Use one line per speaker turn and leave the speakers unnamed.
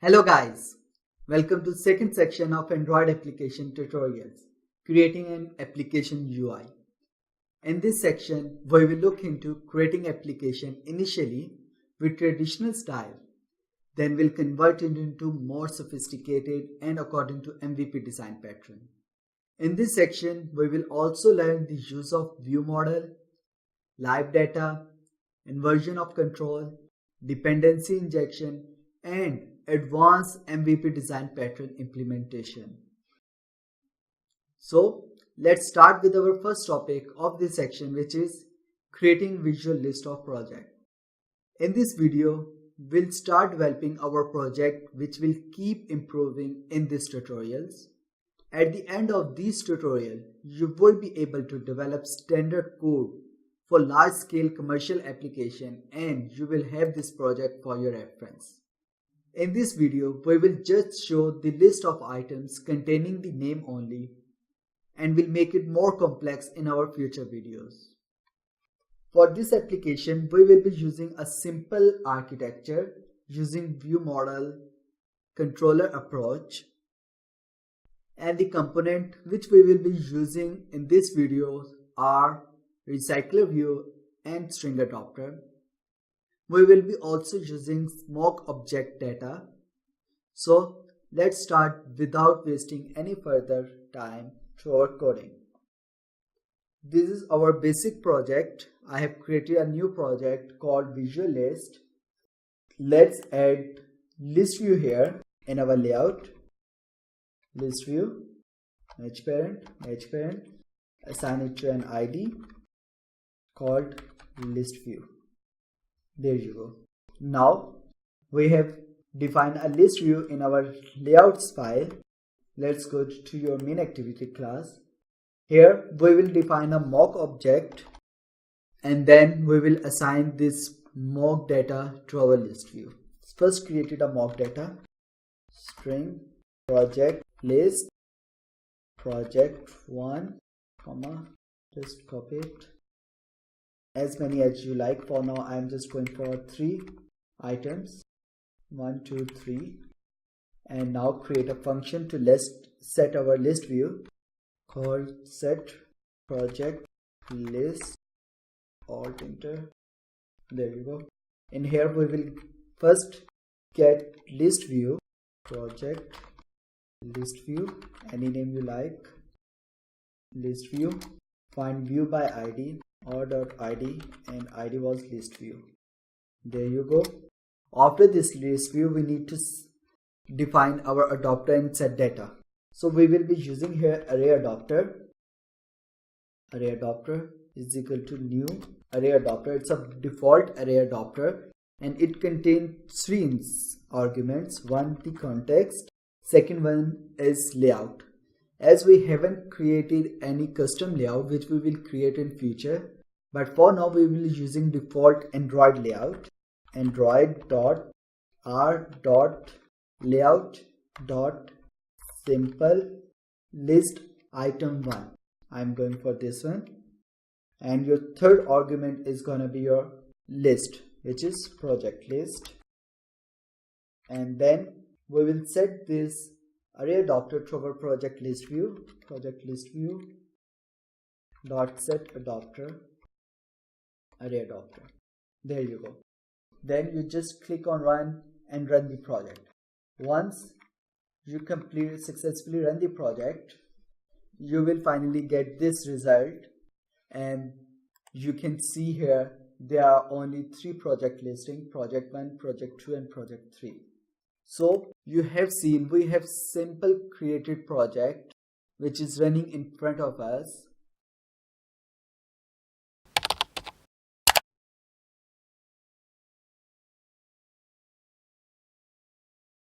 Hello guys, welcome to the second section of Android application tutorials, creating an application UI. In this section, we will look into creating application initially with traditional style, then we'll convert it into more sophisticated and according to MVP design pattern. In this section, we will also learn the use of view model, live data, inversion of control, dependency injection, and advanced MVP design pattern implementation. So let's start with our first topic of this section, which is creating visual list of project. In this video, we'll start developing our project, which will keep improving in these tutorials. At the end of this tutorial, you will be able to develop standard code for large-scale commercial application, and you will have this project for your reference. In this video, we will just show the list of items containing the name only, and will make it more complex in our future videos. For this application, we will be using a simple architecture using view model controller approach, and the component which we will be using in this video are recycler view and string adapter. We will be also using mock object data. So let's start without wasting any further time to our coding. This is our basic project. I have created a new project called VisualList. Let's add list view here in our layout. List view, match parent, assign it to an ID called list view. There you go. Now we have defined a list view in our layouts file. Let's go to your main activity class. Here we will define a mock object, and then we will assign this mock data to our list view. First created a mock data, string project list project 1, just copy it as many as you like. For now I am just going for 3 items, 1 2 3, and now create a function to set our list view called set project list, alt enter. There you go. In here we will first get list view, project list view, any name you like, list view, find view by id or.id, and id was list view. There you go. After this list view, we need to define our adapter and set data. So we will be using here array adapter. Array adapter is equal to new array adapter. It's a default array adapter, and it contains 3 arguments. One, the context. Second one is layout. As we haven't created any custom layout, which we will create in future, but for now we will be using default Android layout, android.r.layout.simple list item 1. I'm going for this one, and your third argument is gonna be your list, which is project list, and then we will set this array adapter to our project list view dot set adapter array adapter. There you go. Then you just click on run and run the project. Once you successfully run the project, you will finally get this result, and you can see here there are only 3 project listing: project 1, project 2, and project 3. So you have seen we have simple created project which is running in front of us.